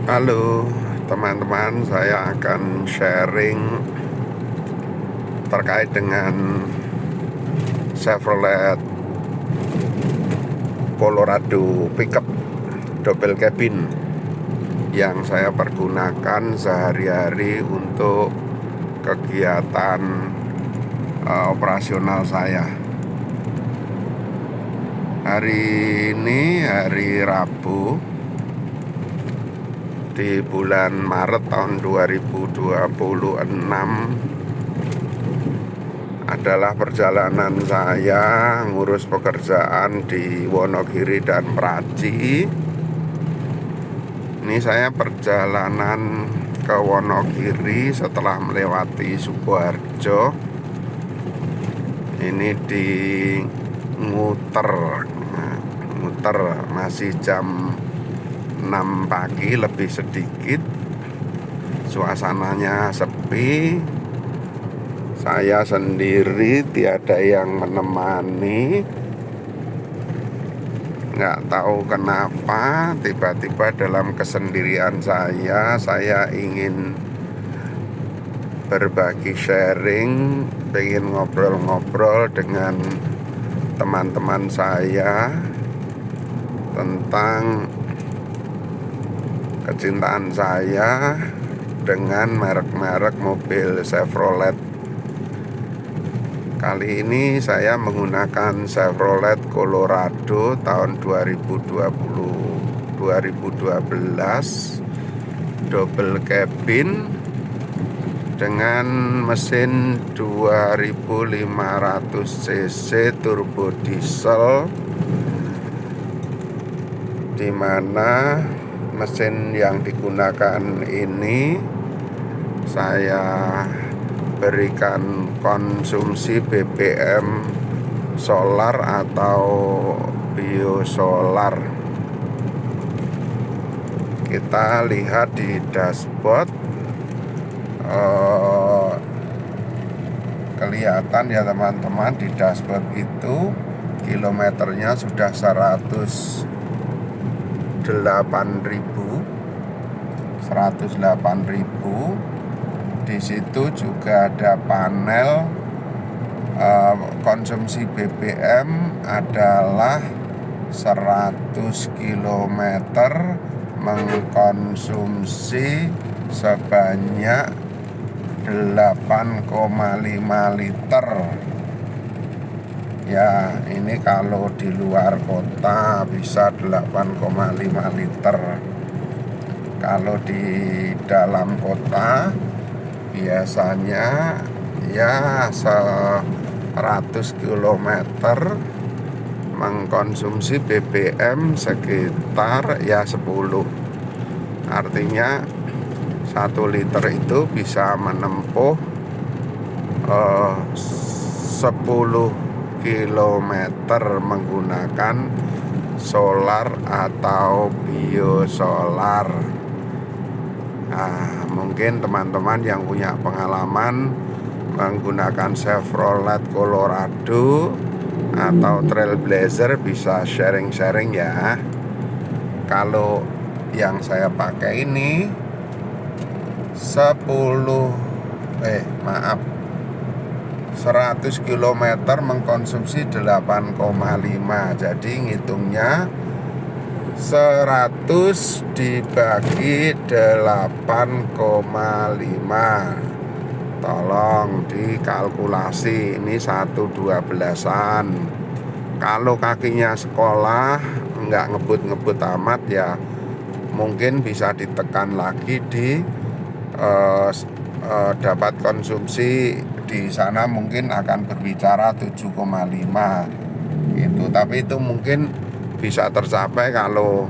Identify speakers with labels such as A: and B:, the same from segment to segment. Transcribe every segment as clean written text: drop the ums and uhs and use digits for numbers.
A: Halo teman-teman, saya akan sharing terkait dengan Chevrolet Colorado pickup double cabin yang saya pergunakan sehari-hari untuk kegiatan operasional saya. Hari ini hari Rabu di bulan Maret tahun 2026 adalah perjalanan saya ngurus pekerjaan di Wonogiri dan Praji. Ini saya perjalanan ke Wonogiri setelah melewati Sukoharjo. Ini di muter masih jam 6 pagi lebih sedikit. Suasananya sepi. Saya sendiri, tiada yang menemani. Nggak tahu kenapa tiba-tiba dalam kesendirian saya ingin berbagi sharing, pengen ngobrol-ngobrol dengan teman-teman saya tentang kecintaan saya dengan merek-merek mobil Chevrolet. Kali ini saya menggunakan Chevrolet Colorado tahun 2012 double cabin dengan mesin 2500 cc turbo diesel, di mana mesin yang digunakan ini saya berikan konsumsi BBM solar atau biosolar. Kita lihat di dashboard, kelihatan ya teman-teman, di dashboard itu kilometernya sudah 108.000. Di situ juga ada panel konsumsi BBM adalah 100 km mengkonsumsi sebanyak 8,5 liter. Ya, ini kalau di luar kota bisa 8,5 liter. Kalau di dalam kota biasanya ya 100 km mengkonsumsi BBM sekitar ya 10. Artinya 1 liter itu bisa menempuh 10 km menggunakan solar atau biosolar. Nah, mungkin teman-teman yang punya pengalaman menggunakan Chevrolet Colorado atau Trailblazer bisa sharing-sharing ya. Kalau yang saya pakai ini 100 km mengkonsumsi 8,5. Jadi ngitungnya 100 dibagi 8,5. Tolong dikalkulasi, ini 1/12an. Kalau kakinya sekolah nggak ngebut-ngebut amat ya mungkin bisa ditekan lagi di dapat konsumsi di sana, mungkin akan berbicara 7,5 gitu. Tapi itu mungkin bisa tercapai kalau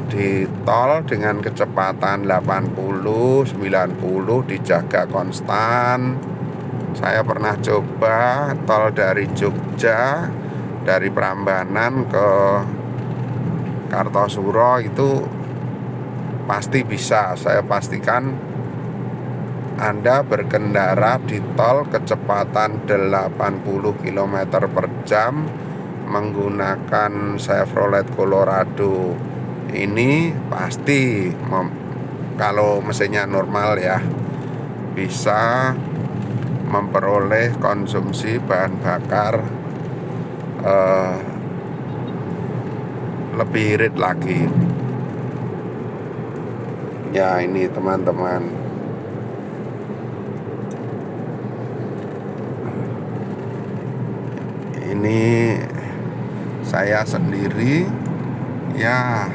A: di tol dengan kecepatan 80, 90 dijaga konstan. Saya pernah coba tol dari Jogja, dari Prambanan ke Kartosuro, itu pasti bisa. Saya pastikan Anda berkendara di tol kecepatan 80 km per jam menggunakan Chevrolet Colorado ini pasti kalau mesinnya normal ya, bisa memperoleh konsumsi bahan bakar lebih irit lagi. Ya ini teman-teman, ini saya sendiri ya,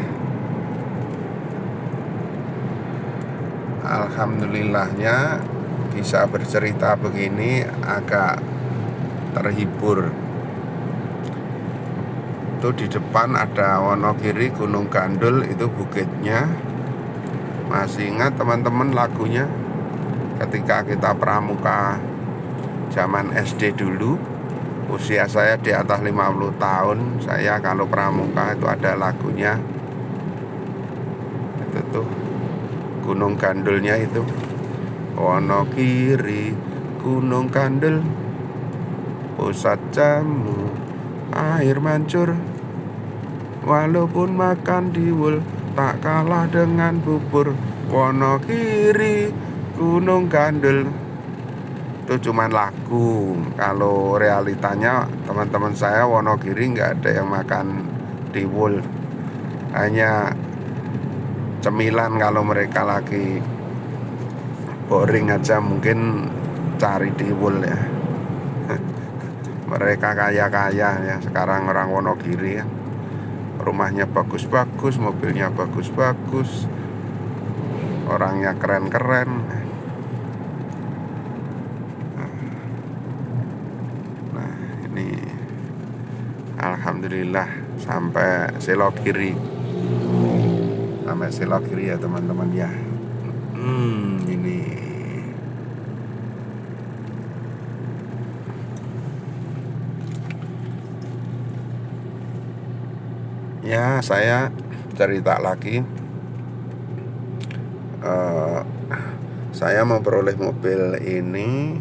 A: alhamdulillahnya bisa bercerita begini agak terhibur. Itu di depan ada Wonogiri Gunung Gandul, itu bukitnya. Masih ingat teman-teman lagunya ketika kita pramuka zaman SD dulu? Usia saya di atas 50 tahun. Saya kalau pramuka itu ada lagunya. Itu tuh Gunung Gandulnya itu. Wonogiri Gunung Gandul, pusat jamu air mancur, walaupun makan diwul tak kalah dengan bubur. Wonogiri Gunung Gandul. Itu cuman lagu. Kalau realitanya teman-teman saya Wonogiri nggak ada yang makan tiwul, hanya cemilan. Kalau mereka lagi boring aja mungkin cari tiwul ya. Mereka kaya-kaya ya sekarang orang Wonogiri ya. Rumahnya bagus-bagus, mobilnya bagus-bagus, orangnya keren-keren. Nah ini alhamdulillah sampai Selogiri. Sampai Selogiri ya teman-teman ya. Ini ya, saya cerita lagi. Saya memperoleh mobil ini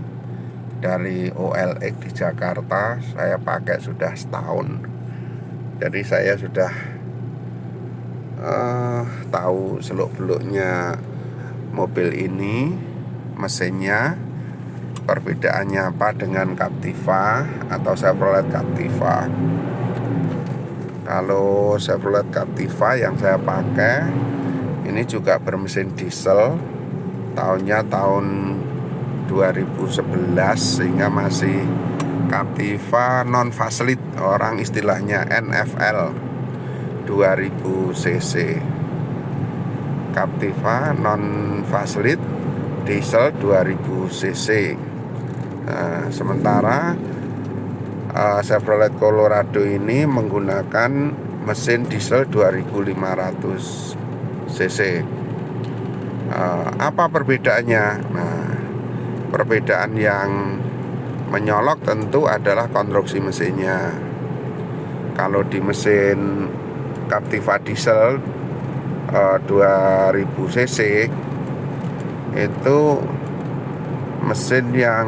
A: dari OLX di Jakarta. Saya pakai sudah setahun. Jadi saya sudah tahu seluk-beluknya mobil ini, mesinnya, perbedaannya apa dengan Captiva atau Chevrolet Captiva. Kalau Chevrolet Captiva yang saya pakai ini juga bermesin diesel, tahunnya tahun 2011, sehingga masih Captiva non facelift, orang istilahnya NFL 2000 cc. Captiva non facelift diesel 2000 cc. Sementara Chevrolet Colorado ini menggunakan mesin diesel 2500 cc. Apa perbedaannya? Nah, perbedaan yang menyolok tentu adalah konstruksi mesinnya. Kalau di mesin Captiva diesel 2000 cc itu mesin yang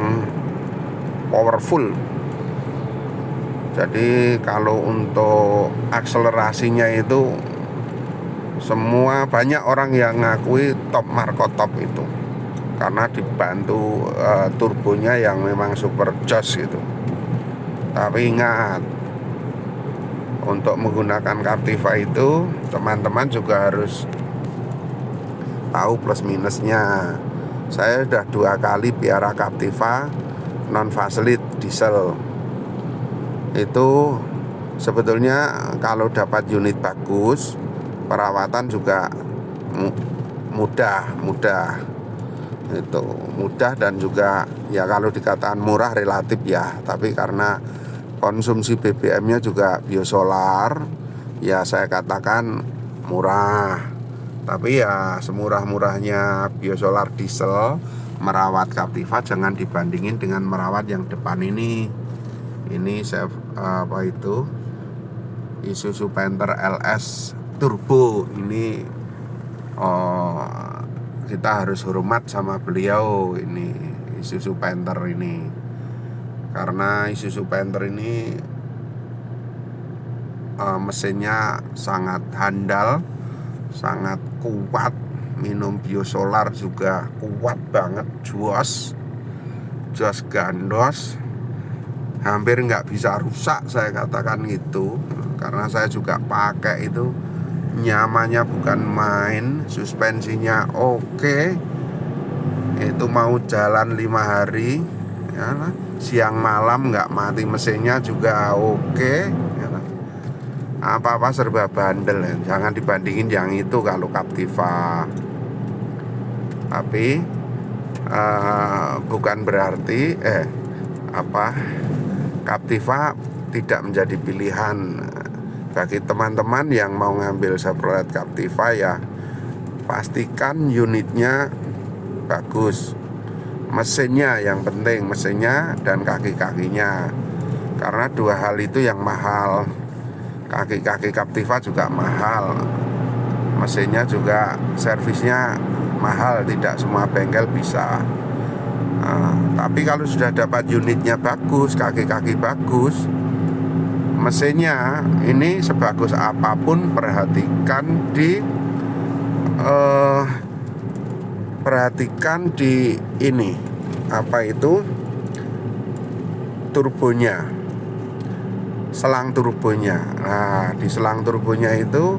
A: powerful. Jadi kalau untuk akselerasinya itu semua banyak orang yang ngakui top markotop itu, karena dibantu turbonya yang memang super jos gitu. Tapi ingat, untuk menggunakan Captiva itu teman-teman juga harus tahu plus minusnya. Saya sudah 2 kali piara Captiva non facelift diesel. Itu sebetulnya kalau dapat unit bagus, perawatan juga mudah. Itu mudah dan juga ya kalau dikatakan murah relatif ya, tapi karena konsumsi BBM-nya juga biosolar, ya saya katakan murah. Tapi ya semurah-murahnya biosolar diesel, merawat Captiva jangan dibandingin dengan merawat yang depan ini. Ini saya Isuzu Panther LS Turbo. Ini kita harus hormat sama beliau ini, Isuzu Panther ini. Karena Isuzu Panther ini mesinnya sangat handal, sangat kuat. minum biosolar juga kuat banget, jos gandos, hampir nggak bisa rusak, saya katakan gitu. Karena saya juga pakai itu, nyamannya bukan main, suspensinya oke. Itu mau jalan 5 hari ya, siang malam nggak mati, mesinnya juga oke ya, apa-apa serba bandel ya. Jangan dibandingin yang itu kalau Captiva. Tapi bukan berarti Captiva tidak menjadi pilihan bagi teman-teman yang mau ngambil Chevrolet Captiva. Ya pastikan unitnya bagus, mesinnya yang penting, mesinnya dan kaki-kakinya, karena dua hal itu yang mahal. Kaki-kaki Captiva juga mahal, mesinnya juga servisnya mahal, tidak semua bengkel bisa. Tapi kalau sudah dapat unitnya bagus, kaki-kaki bagus, mesinnya ini sebagus apapun, perhatikan di ini, apa itu, turbonya, selang turbonya. Nah, di selang turbonya itu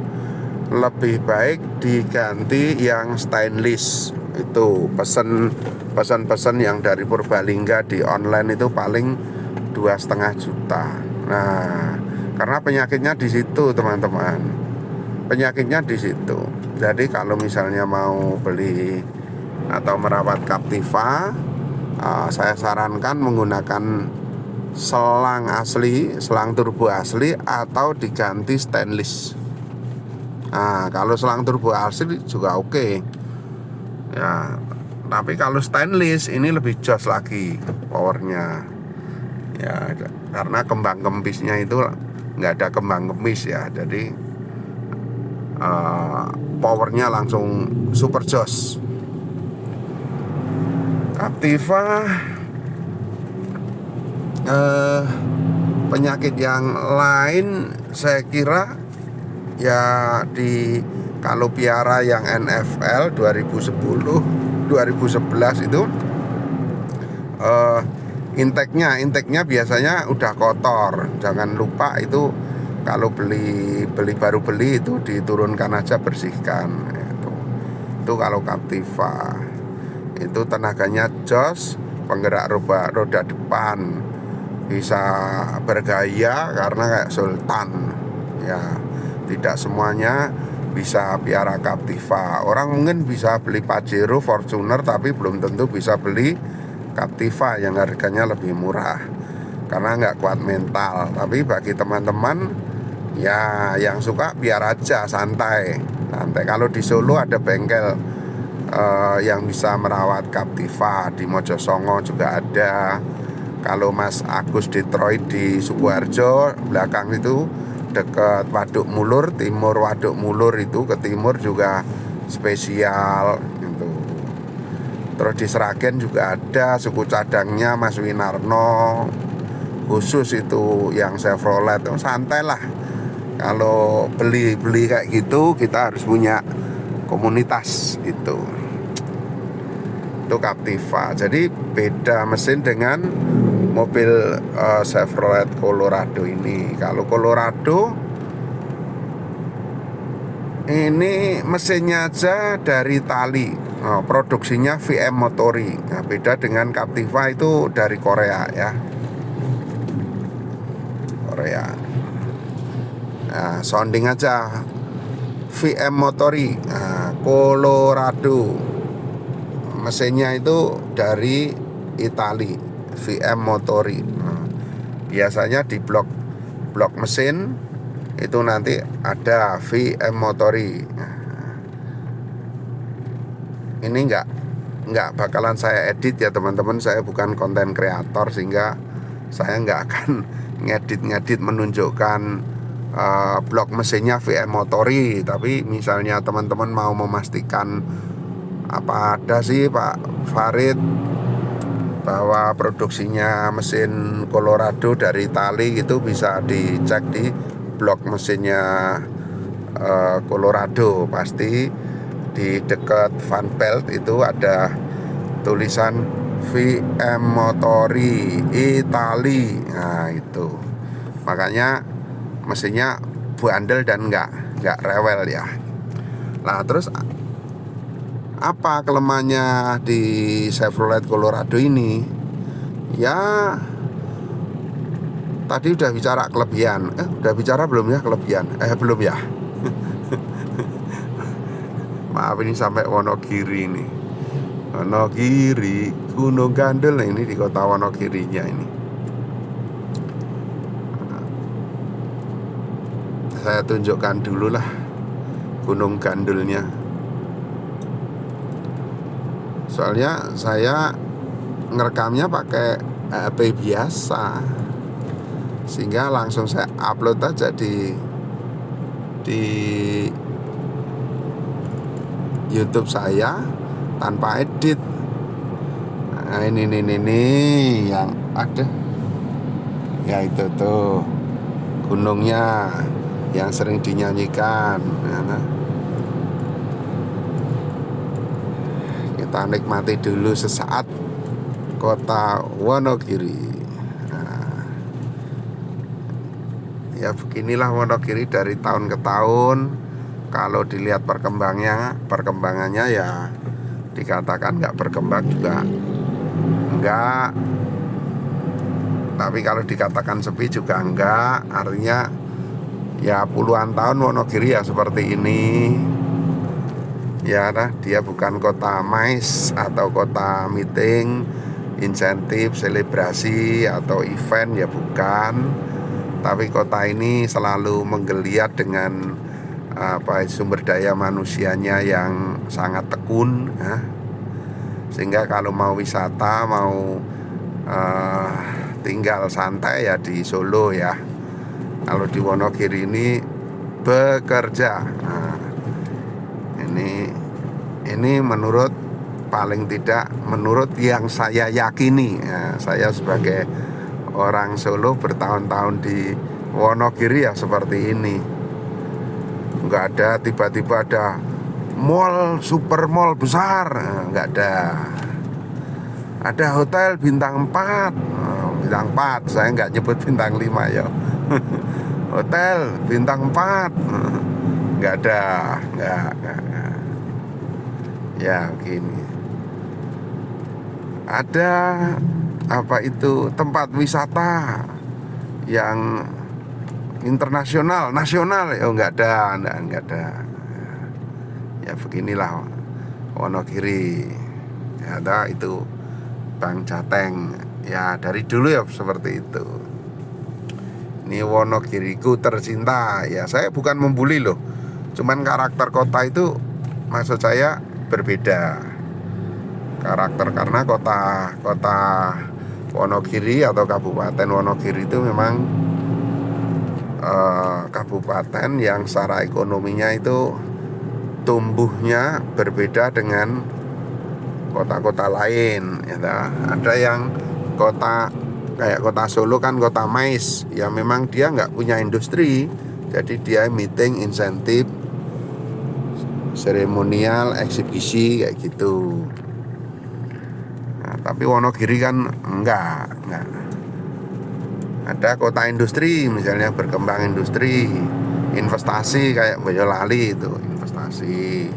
A: lebih baik diganti yang stainless. Itu pesan yang dari Purbalingga di online itu paling 2,5 juta. Nah, karena penyakitnya di situ, teman-teman. Penyakitnya di situ. Jadi kalau misalnya mau beli atau merawat Captiva, saya sarankan menggunakan selang asli, selang turbo asli, atau diganti stainless. Nah, kalau selang turbo asli juga oke. Ya, tapi kalau stainless ini lebih jos lagi powernya. Ya, karena kembang kempisnya itu nggak ada kembang kempis ya, jadi powernya langsung super jos. Captiva penyakit yang lain saya kira ya, kalau piara yang NFL 2010 2011 itu intake-nya biasanya udah kotor. Jangan lupa itu kalau baru beli itu diturunkan aja, bersihkan. Itu kalau Captiva itu tenaganya jos, penggerak roda depan bisa bergaya karena kayak sultan ya. Tidak semuanya bisa piara Captiva. Orang mungkin bisa beli Pajero, Fortuner, tapi belum tentu bisa beli Captiva yang harganya lebih murah karena nggak kuat mental. Tapi bagi teman-teman ya yang suka biar aja, santai. Kalau di Solo ada bengkel yang bisa merawat Captiva, di Mojosongo juga ada. Kalau Mas Agus Detroit di Sukoharjo belakang itu dekat Waduk Mulur, timur Waduk Mulur itu, ke timur juga spesial gitu. Terus di Sragen juga ada suku cadangnya Mas Winarno, khusus itu yang Chevrolet. Santai lah, kalau beli kayak gitu kita harus punya komunitas gitu. Itu Captiva. Jadi beda mesin dengan mobil Chevrolet Colorado ini. Kalau Colorado ini mesinnya aja dari tali, produksinya VM Motori. Nah, beda dengan Captiva itu dari Korea ya, Korea. Nah, sounding aja VM Motori. Nah, Colorado mesinnya itu dari Itali, VM Motori. Nah, biasanya di blok mesin itu nanti ada VM Motori. Nah, ini nggak bakalan saya edit ya teman-teman. Saya bukan konten kreator, sehingga saya nggak akan ngedit menunjukkan blok mesinnya VM Motori. Tapi misalnya teman-teman mau memastikan apa ada sih Pak Farid bahwa produksinya mesin Colorado dari Itali, itu bisa dicek di blok mesinnya Colorado. Pasti di dekat Van Belt itu ada tulisan VM Motori Itali. Nah itu makanya mesinnya bandel dan nggak rewel ya. Nah terus apa kelemahannya di Chevrolet Colorado ini? Ya tadi udah bicara kelebihan. Udah bicara belum ya kelebihan? Belum ya. Maaf ini sampai Wonogiri ini. Wonogiri, Gunung Gandul. Nah, ini di kota Wonogirinya ini. Saya tunjukkan dulu lah Gunung Gandulnya. Soalnya saya ngerekamnya pakai HP biasa, sehingga langsung saya upload aja di YouTube saya tanpa edit. Nah ini yang ada ya, itu tuh gunungnya yang sering dinyanyikan. Kita nikmati dulu sesaat kota Wonogiri. Nah, ya beginilah Wonogiri dari tahun ke tahun. Kalau dilihat perkembangannya ya dikatakan nggak berkembang juga enggak, tapi kalau dikatakan sepi juga enggak. Artinya ya puluhan tahun Wonogiri ya seperti ini. Ya nah, dia bukan kota mais atau kota meeting, insentif, selebrasi atau event, ya bukan. Tapi kota ini selalu menggeliat dengan sumber daya manusianya yang sangat tekun ya. Sehingga kalau mau wisata, mau tinggal santai ya di Solo ya. Kalau di Wonogiri ini bekerja. Nah, ini menurut, paling tidak menurut yang saya yakini ya, saya sebagai orang Solo bertahun-tahun di Wonogiri ya seperti ini. Nggak ada tiba-tiba ada mall, super mall besar, nggak ada. Ada hotel bintang 4, bintang 4, saya nggak nyebut bintang 5 ya. Hotel bintang 4 nggak ada, nggak. Ya gini, ada tempat wisata yang internasional, nasional ya nggak ada. Ya beginilah Wonogiri. Ya ada itu Bang Jateng. Ya dari dulu ya seperti itu. Ini Wonogiriku tercinta. Ya saya bukan membuli loh. Cuman karakter kota itu maksud saya berbeda. Karakter karena kota Wonogiri atau Kabupaten Wonogiri itu memang kabupaten yang secara ekonominya itu tumbuhnya berbeda dengan kota-kota lain ya. Ada yang kayak kota Solo kan kota mais ya, memang dia nggak punya industri, jadi dia meeting, insentif, seremonial, eksibisi kayak gitu. Nah, tapi Wonogiri kan enggak. Ada kota industri, misalnya berkembang industri, investasi kayak Boyolali itu investasi.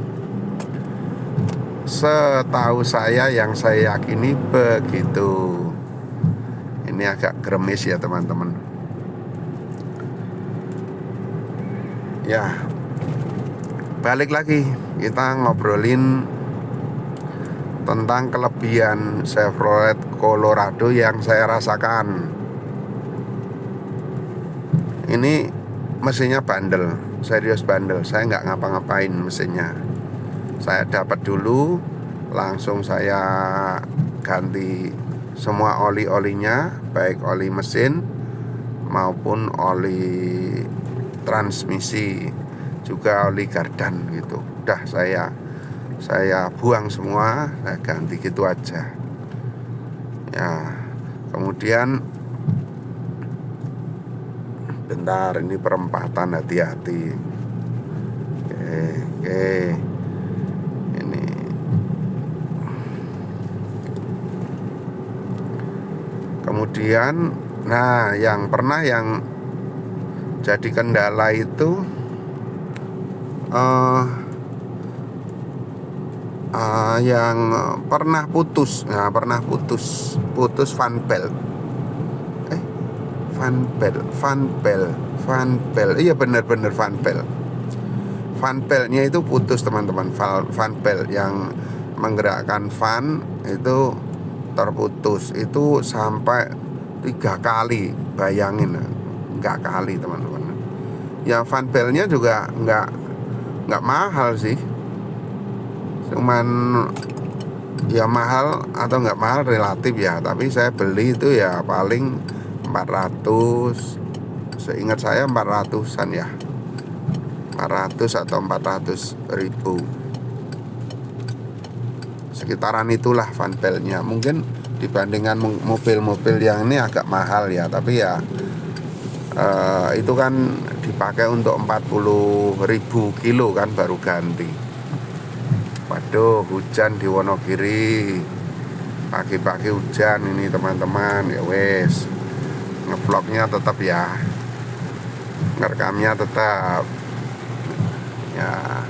A: Setahu saya, yang saya yakini begitu. Ini agak gremis ya teman-teman. Ya, balik lagi kita ngobrolin tentang kelebihan Chevrolet Colorado yang saya rasakan. Ini mesinnya bandel, serius bandel. Saya nggak ngapa-ngapain mesinnya. Saya dapat dulu, langsung saya ganti semua oli-olinya, baik oli mesin maupun oli transmisi, juga oli gardan gitu. Udah saya buang semua, saya ganti gitu aja. Ya, kemudian bentar, ini perempatan, hati-hati. Oke. Kemudian nah yang jadi kendala itu yang pernah putus. Nah, pernah putus fan belt. Fan belt. Iya benar-benar fan belt. Fan beltnya itu putus, teman-teman. Fan belt yang menggerakkan fan itu terputus. Itu sampai 3 kali. Bayangin, enggak kali, teman-teman. Ya fan beltnya juga enggak mahal sih. Cuman ya mahal atau enggak mahal relatif ya. Tapi saya beli itu ya paling 400. Seingat saya 400-an ya. 400 atau 400 ribu, sekitaran itulah fan beltnya. Mungkin dibandingkan mobil-mobil yang ini agak mahal ya, tapi ya itu kan dipakai untuk 40.000 kilo kan baru ganti. Waduh, hujan di Wonogiri, pagi-pagi hujan ini teman-teman. Ya wes, ngevlognya tetap ya, ngerekamnya tetap ya.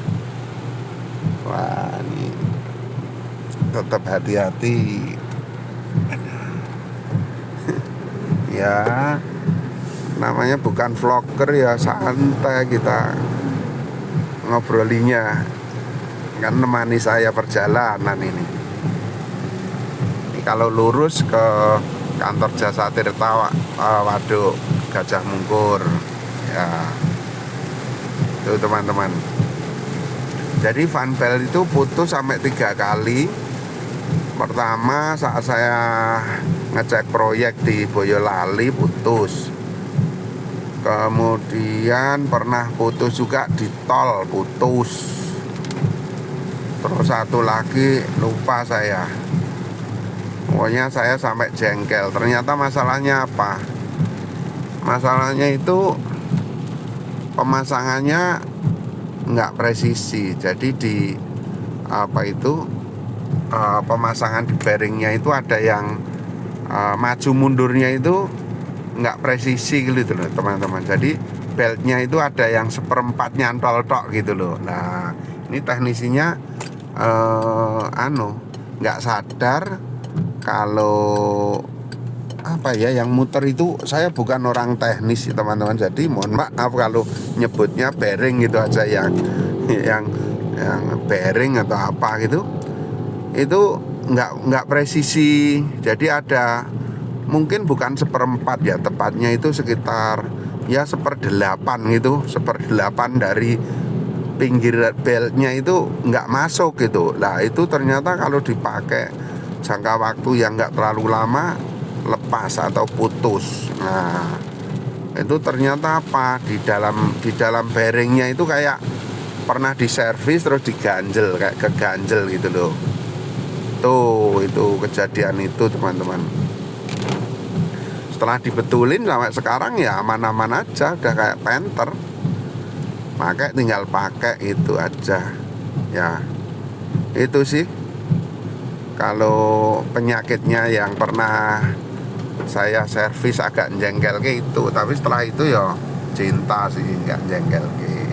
A: Wah, ini tetap hati-hati ya, namanya bukan vlogger ya, santai kita ngobrolinya kan, nemani saya perjalanan ini kalau lurus ke kantor Jasa Tirta Waduk Gajah Mungkur ya. Itu teman-teman, jadi fan belt itu putus sampai 3 kali. Pertama saat saya ngecek proyek di Boyolali putus. Kemudian pernah putus juga di tol, putus. Terus satu lagi lupa saya. Pokoknya saya sampai jengkel. Ternyata masalahnya apa? Masalahnya itu pemasangannya nggak presisi. Jadi di pemasangan di bearingnya itu ada yang maju mundurnya itu nggak presisi gitu loh teman-teman. Jadi beltnya itu ada yang 1/4 nyantol tok gitu loh. Nah ini teknisinya nggak sadar kalau yang muter itu, saya bukan orang teknis teman-teman, jadi mohon maaf kalau nyebutnya bearing gitu aja, yang bearing atau apa gitu, itu nggak presisi. Jadi ada mungkin bukan 1/4 ya, tepatnya itu sekitar ya 1/8 gitu, 1/8 dari pinggir beltnya itu nggak masuk gitu. Nah itu ternyata kalau dipakai jangka waktu yang nggak terlalu lama lepas atau putus. Nah itu ternyata apa, di dalam bearingnya itu kayak pernah diservis terus diganjel, kayak keganjel gitu loh. Itu kejadian itu teman-teman. Setelah dibetulin sampai sekarang ya aman-aman aja, udah kayak Panther. Tinggal pakai itu aja ya. Itu sih kalau penyakitnya yang pernah saya servis agak jengkel gitu. Tapi setelah itu ya cinta sih, nggak jengkel gitu.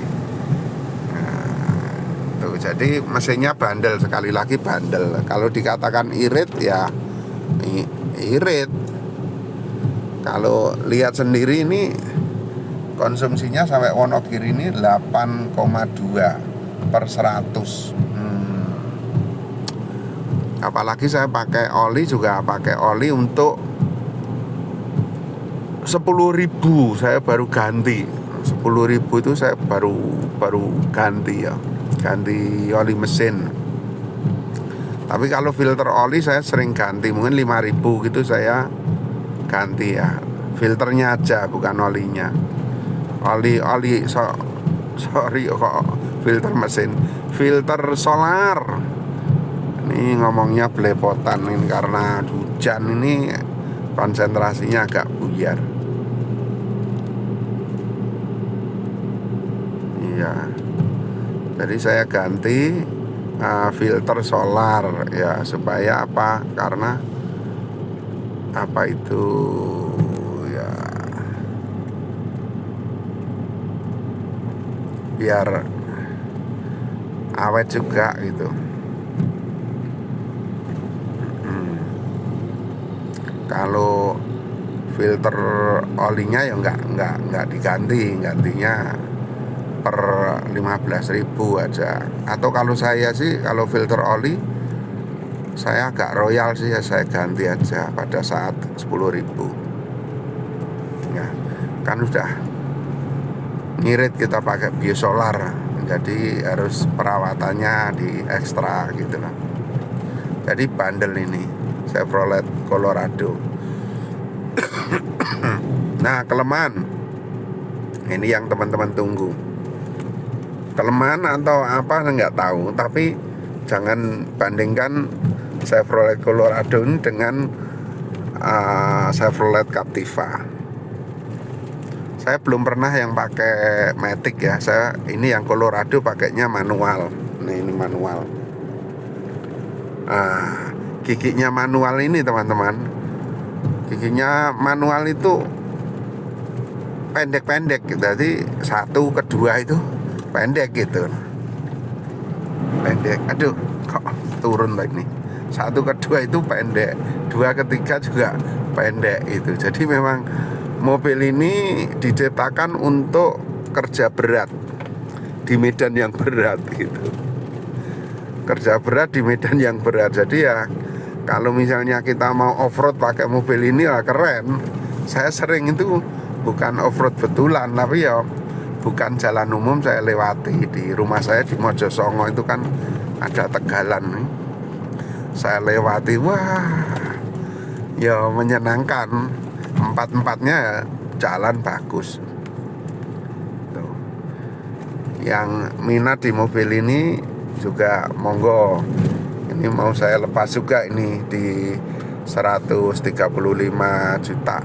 A: Nah, tuh, jadi mesinnya bandel, sekali lagi bandel. Kalau dikatakan irit ya irit. Kalau lihat sendiri ini konsumsinya sampai Wonogiri ini 8,2/100. Apalagi saya pakai oli, juga pakai oli untuk 10.000 saya baru ganti. 10.000 itu saya baru ganti ya, ganti oli mesin. Tapi kalau filter oli saya sering ganti, mungkin 5.000 gitu saya ganti ya, filternya aja bukan olinya. Sorry kok filter mesin, filter solar. Ini ngomongnya belepotan ini karena hujan ini, konsentrasinya agak buyar. Iya. Jadi saya ganti filter solar ya, supaya apa? Karena apa itu ya, biar awet juga gitu. Kalau filter olinya ya nggak diganti, gantinya per 15.000 aja. Atau kalau saya sih, kalau filter oli saya agak royal sih ya, saya ganti aja pada saat 10.000 ya. Kan udah ngirit kita pakai biosolar, jadi harus perawatannya di ekstra gitu lah. Jadi bandel ini Chevrolet Colorado. Nah, kelemahan ini yang teman-teman tunggu. Kelemahan atau apa nggak tahu, tapi jangan bandingkan Chevrolet Colorado ini dengan Chevrolet Captiva. Saya belum pernah yang pakai Matic ya. Saya ini yang Colorado pakainya manual. Nah, ini manual. Giginya manual ini teman-teman, giginya manual itu pendek-pendek, jadi 1, 2 itu pendek gitu, pendek. Aduh, kok turun baik nih. 1, 2 itu pendek, 2, 3 juga pendek itu. Jadi memang mobil ini diciptakan untuk kerja berat di medan yang berat gitu. Kerja berat di medan yang berat. Jadi ya kalau misalnya kita mau off-road pakai mobil ini lah keren. Saya sering itu bukan off-road betulan, tapi ya bukan jalan umum saya lewati. Di rumah saya di Mojosongo itu kan ada tegalan nih. Saya lewati, wah ya menyenangkan. Empat-empatnya jalan bagus tuh. Yang minat di mobil ini juga monggo. Ini mau saya lepas juga ini di 135 juta.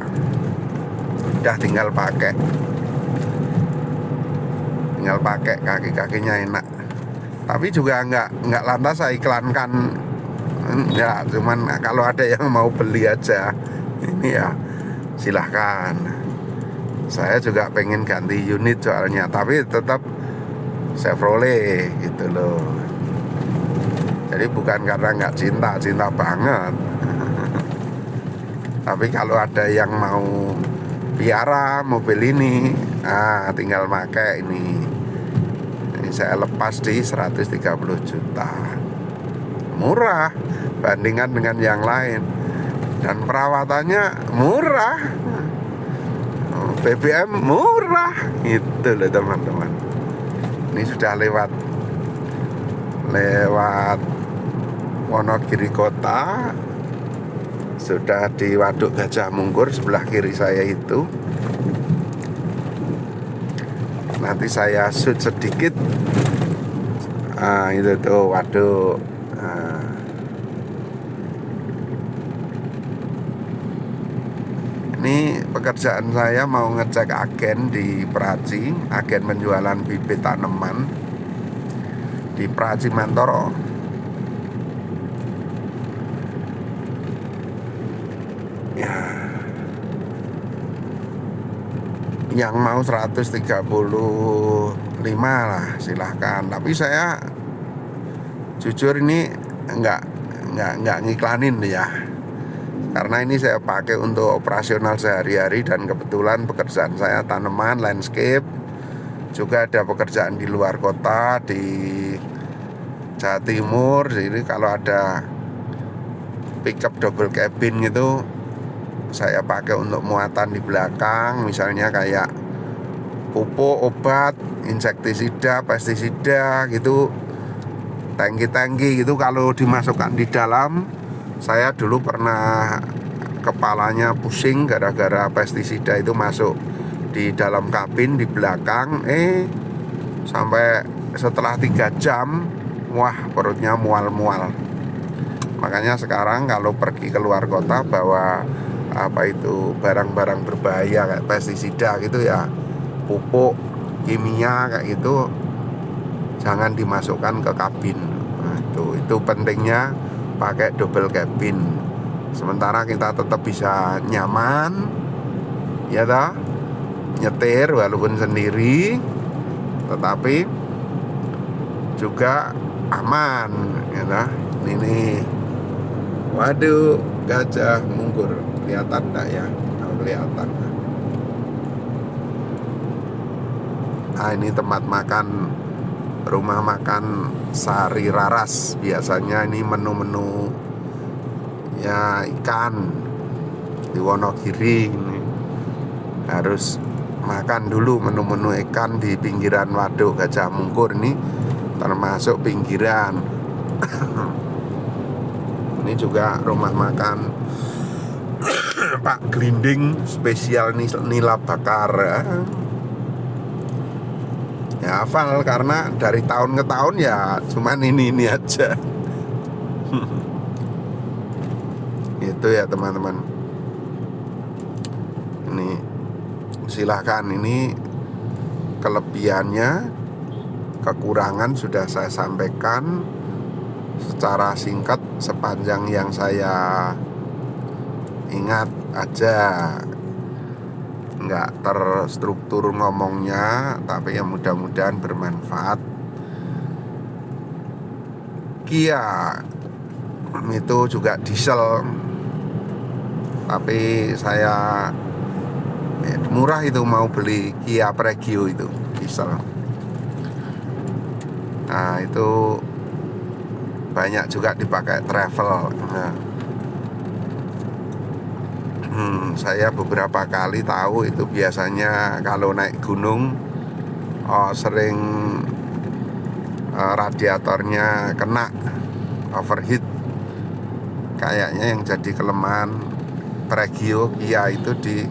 A: Udah tinggal pakai kaki-kakinya enak. Tapi juga nggak lantas saya iklankan ya, cuman kalau ada yang mau beli aja ini ya silahkan. Saya juga pengen ganti unit soalnya, tapi tetap Chevrolet gitu loh. Jadi bukan karena nggak cinta banget. Tapi kalau ada yang mau piara mobil ini, tinggal pakai ini. Ini saya lepas di 130 juta. Murah bandingan dengan yang lain. Dan perawatannya murah. BBM murah. Itu loh teman-teman. Ini sudah lewat Wonogiri Kota, sudah di Waduk Gajah Mungkur sebelah kiri saya itu. Nanti saya shoot sedikit. Itu tuh waduk. Ini pekerjaan saya mau ngecek agen di Praci, agen penjualan bibit tanaman di Praci Mantoro. Ya, yang mau 135 lah silahkan. Tapi saya jujur ini nggak ngiklanin ya, karena ini saya pakai untuk operasional sehari-hari. Dan kebetulan pekerjaan saya tanaman, landscape. Juga ada pekerjaan di luar kota, di Jawa Timur. Jadi kalau ada pickup double cabin gitu, saya pakai untuk muatan di belakang. Misalnya kayak pupuk, obat, insektisida, pestisida gitu, tangki-tangki gitu. Kalau dimasukkan di dalam, saya dulu pernah kepalanya pusing gara-gara pestisida itu masuk di dalam kabin di belakang. Sampai setelah 3 jam, wah perutnya mual-mual. Makanya sekarang kalau pergi ke luar kota bawa barang-barang berbahaya kayak pestisida gitu ya, pupuk kimia kayak gitu, jangan dimasukkan ke kabin. Nah, itu pentingnya pakai double cabin. sementara kita tetap bisa nyaman, ya toh, nyetir walaupun sendiri, tetapi juga aman, ya toh. Ini, waduh, gajah mungkur, kelihatan enggak ya? Oh, kelihatan. Nah, ini tempat makan, rumah makan Sari Raras. Biasanya ini menu-menu ya ikan di Wonogiri. Ini harus makan dulu menu-menu ikan di pinggiran Waduk Gajah Mungkur. Ini termasuk pinggiran. Ini juga rumah makan Pak Glinding spesial nila bakar. Ya hafal karena dari tahun ke tahun ya cuman ini aja. Itu ya teman-teman. Ini silahkan, ini kelebihannya, kekurangan sudah saya sampaikan secara singkat sepanjang yang saya ingat aja, nggak terstruktur ngomongnya, tapi ya mudah-mudahan bermanfaat. Kia itu juga diesel, tapi saya murah itu mau beli Kia Pregio itu diesel. Nah itu banyak juga dipakai travel. Nah, saya beberapa kali tahu itu biasanya kalau naik gunung sering radiatornya kena overheat. Kayaknya yang jadi kelemahan Pregio Kia itu di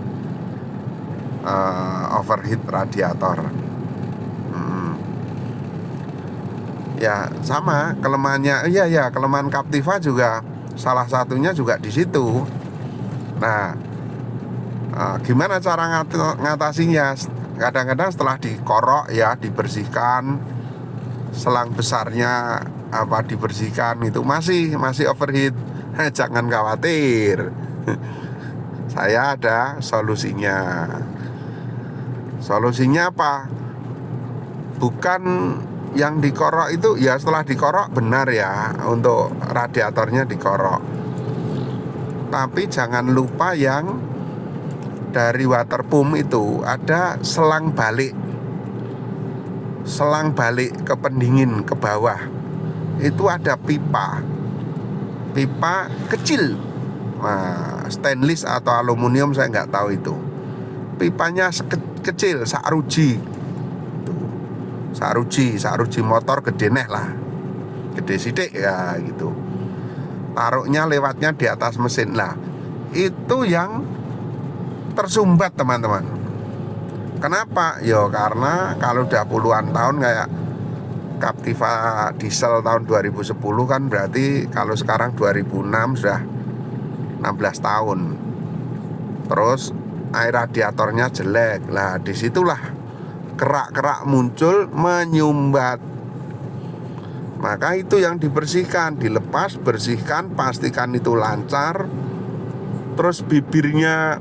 A: overheat radiator. Ya sama kelemahannya. Iya kelemahan Captiva juga salah satunya juga di situ. Nah, gimana cara ngatasinya? Kadang-kadang setelah dikorok ya, dibersihkan, selang besarnya dibersihkan, itu masih overheat. Jangan khawatir. Saya ada solusinya. Solusinya apa? Bukan yang dikorok itu ya, setelah dikorok benar ya, untuk radiatornya dikorok. Tapi jangan lupa yang dari water pump itu ada selang balik ke pendingin ke bawah. Itu ada pipa kecil, stainless atau aluminium saya nggak tahu itu. Pipanya kecil, saruji motor gede neh lah, gede sidik ya gitu. Taruhnya lewatnya di atas mesin lah. Itu yang tersumbat teman-teman. Kenapa? Ya karena kalau udah puluhan tahun kayak Captiva diesel tahun 2010 kan, berarti kalau sekarang 2006 sudah 16 tahun. Terus air radiatornya jelek. Lah disitulah kerak-kerak muncul, menyumbat. Maka itu yang dibersihkan, dilepas, bersihkan, pastikan itu lancar. Terus bibirnya,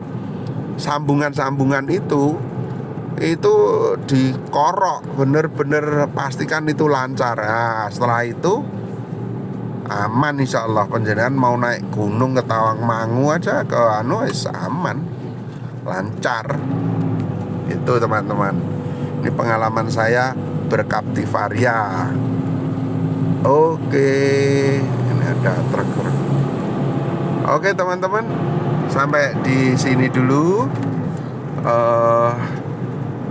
A: sambungan-sambungan itu dikorok, bener-bener pastikan itu lancar. Nah, setelah itu aman insya Allah. Penjenengan mau naik gunung ke Tawangmangu aja ke aman, lancar. Itu teman-teman, ini pengalaman saya berCaptivaria. Oke, ini ada truk. Oke teman-teman, sampai di sini dulu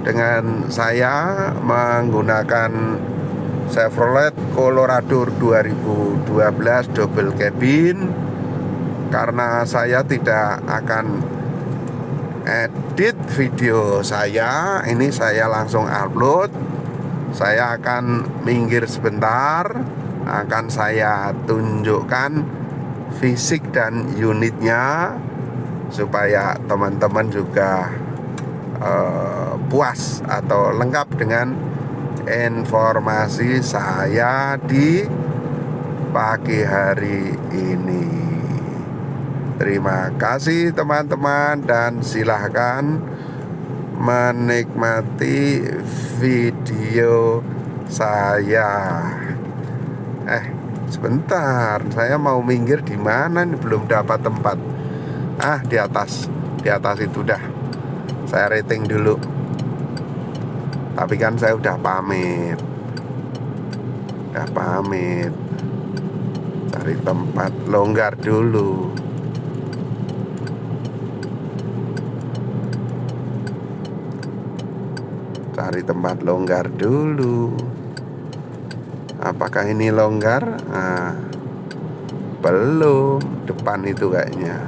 A: dengan saya menggunakan Chevrolet Colorado 2012 double cabin. Karena saya tidak akan edit video saya, ini saya langsung upload. Saya akan minggir sebentar, akan saya tunjukkan fisik dan unitnya supaya teman-teman juga puas atau lengkap dengan informasi saya di pagi hari ini. Terima kasih teman-teman, dan silahkan menikmati video saya. Sebentar, saya mau minggir di mana nih, belum dapat tempat. Di atas itu dah. Saya rating dulu. Tapi kan saya udah pamit. Cari tempat longgar dulu. Apakah ini longgar? Belum. Depan itu kayaknya.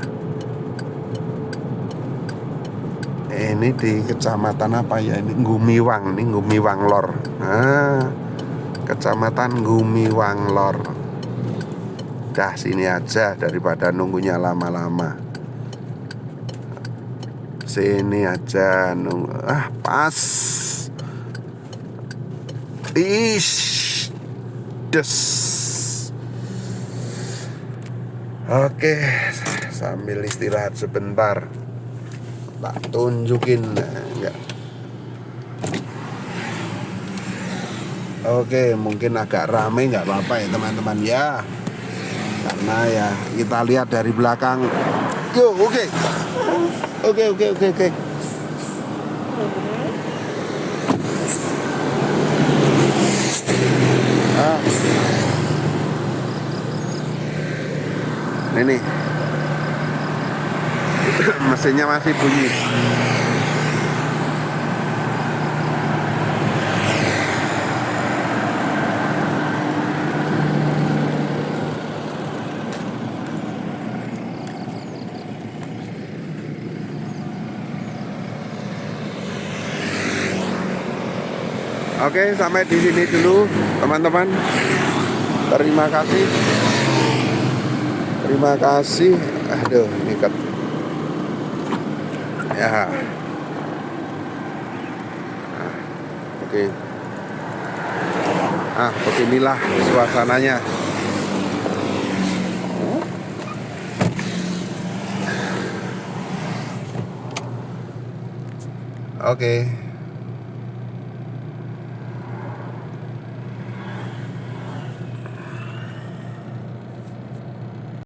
A: Ini di kecamatan apa ya ini? Gumiwang Lor. Kecamatan Gumiwang Lor. Dah sini aja daripada nunggunya lama-lama. Sini aja nunggu. Pas. Des. Oke, sambil istirahat sebentar. Tak tunjukin enggak. Oke, mungkin agak rame, nggak apa-apa ya teman-teman ya, karena ya kita lihat dari belakang. Oke. Ini mesinnya masih bunyi. Oke, sampai di sini dulu teman-teman. Terima kasih. Aduh, ikat. Ya. Oke. Beginilah suasananya. Oke.